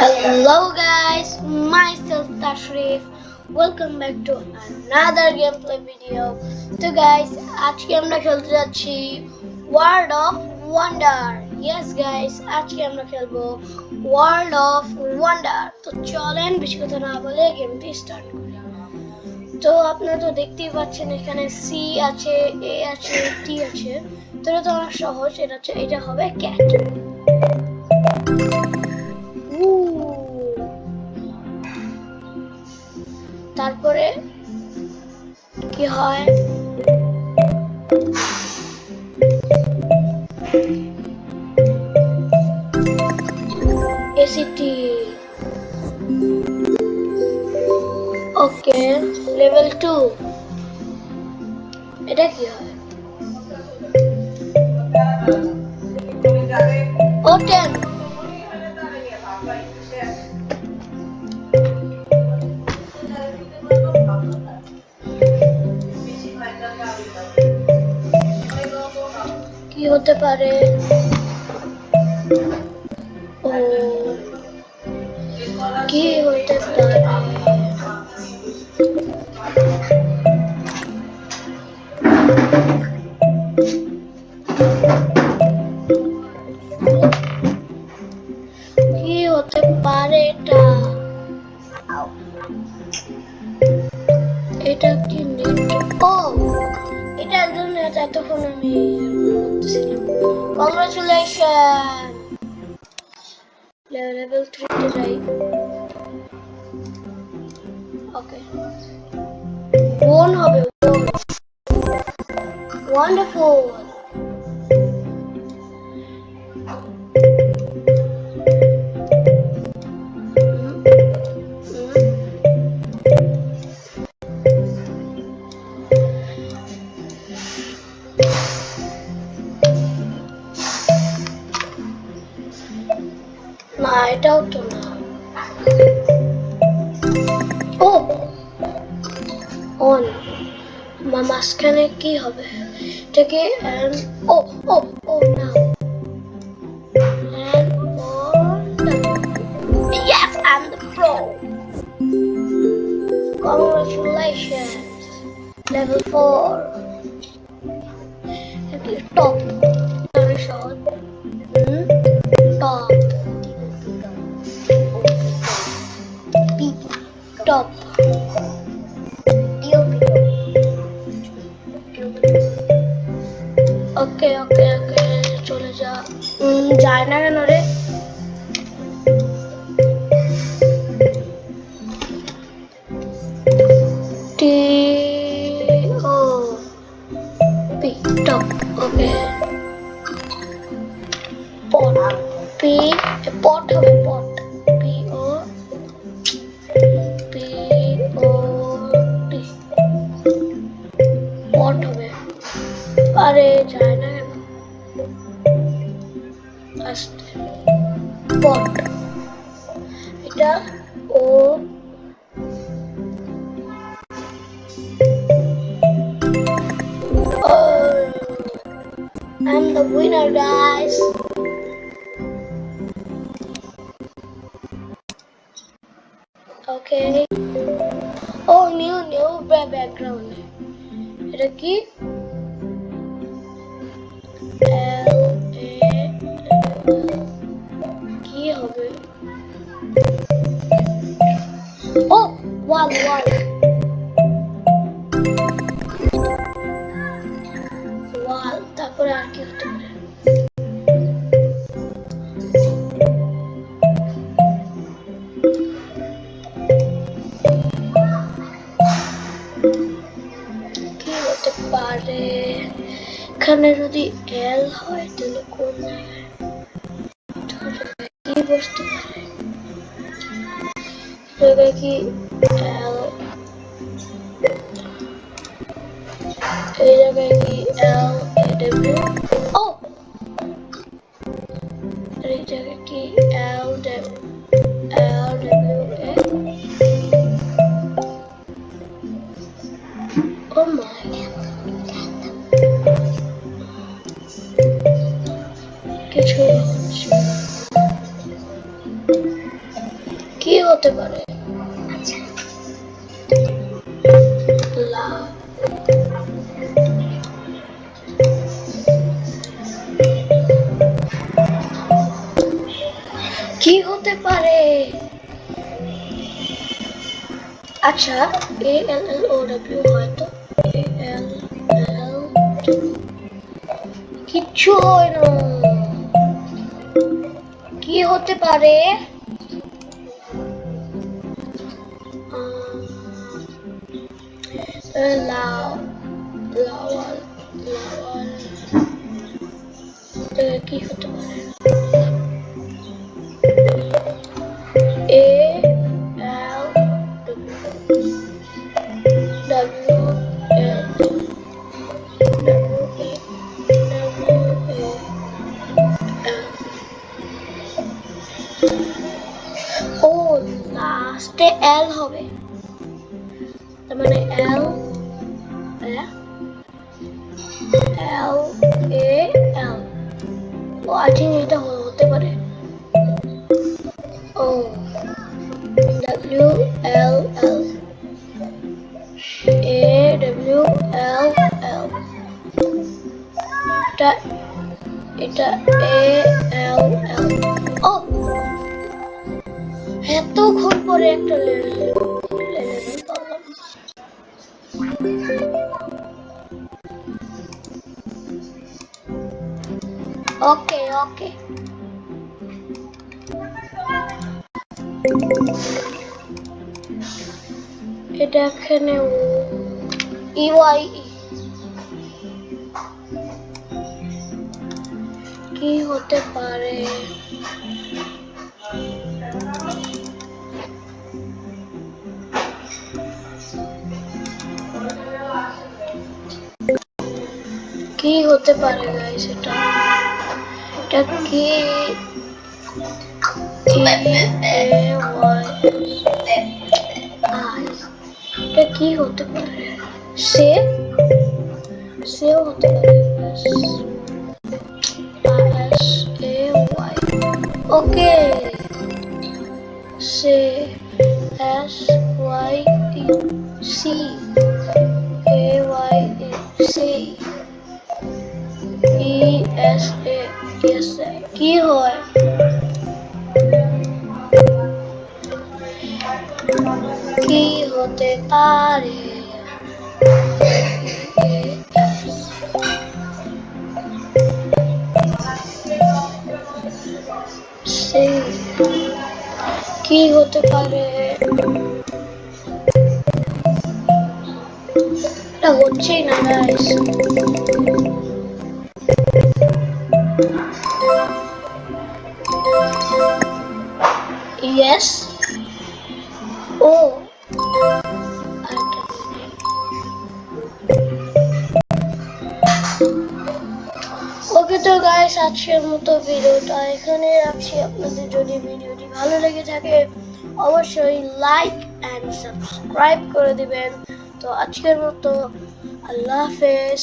Hello guys, myself Tashrif. Welcome back to another gameplay video. So guys, আজকে আমরা খেলতে যাচ্ছি World of Wonder. Yes guys, আজকে আমরা খেলবো World of Wonder. তো চলেন বেশি কথা না বলে গেমটি স্টার্ট করি। তো আপনারা তো দেখতেই পাচ্ছেন এখানে C আছে, A আছে, T আছে। তো এটা তো অনেক সহজ, এটা হবে ক্যাট। তারপরে কি হয় এসিটি ওকে লেভেল 2 এটা কি হয় ওটেন কি হতে পারে ও কি হতে পারে কি হতে পারে এটা কি নেট ও এটার জন্য এতক্ষণ আমি কংগ্রাচুলেশন লেভেল 3 তে যাই ওকে ওয়ান হবে ওয়ান্ডারফুল না এটাও তো না ও অন মাঝখানে কি হবে এটাকে ও ও ও না yes I'm the pro congratulations level 4 and top very short top top ওকে ওকে ওকে চলে যা যায় না কেন রে টি ও পি টপ ওকে পট পি পট হবে পট পি ও পি ও টি পট হবে আরে যায় না কেন আস্তে পট এটা ও I'm the winner guys okay oh new background এটা কি কি হবে ও ওয়াল তারপরে আর কি হতে পারে কি হতে পারে এখানে যদি এল হয় তাহলে কোন জায়গায় কি বসতে পারে জায়গায় কি এল এই জায়গায় কি এল ডব্লিউ ও এই জায়গায় কি এল ডব্লিউ এ ও মাই কিছু কি হতে পারে? লা কি হতে পারে? আচ্ছা, এ এল এল ও ডব্লিউ হয়তো এ এল এল কিচ্ছু হয় না। কি হতে পারে? লাওয়াল লাওয়াল কি হতে পারে? এ এল ডব্লিউ এল ও লাস্টে এল হবে, তার মানে এল এল এ এল। ও আই থিঙ্ক এটা হতে পারে। ও W L L A W L এল এটা এটা এ এল এল। ও এতক্ষণ পরে একটা লেভেল পাবো। ওকে ওকে এটা এখানে ইওয়াই কি হতে পারে? কি হতে পারে গাইস? এটা কি? এটা কি হতে পারে? সেও হতে পারে। ওকে সে S Y C A Y C E S A S কি হয়? কি হতে পারে? কি হতে পারে? এটা হচ্ছেই না গাইস। ইয়েস ও ওকে তো গাইস আজকের মতো ভিডিওটা এখানে রাখছি। আপনাদের যদি ভিডিওটি ভালো লেগে থাকে অবশ্যই লাইক এন্ড সাবস্ক্রাইব করে দিবেন। তো আজকের মতো আল্লাহ হাফেজ।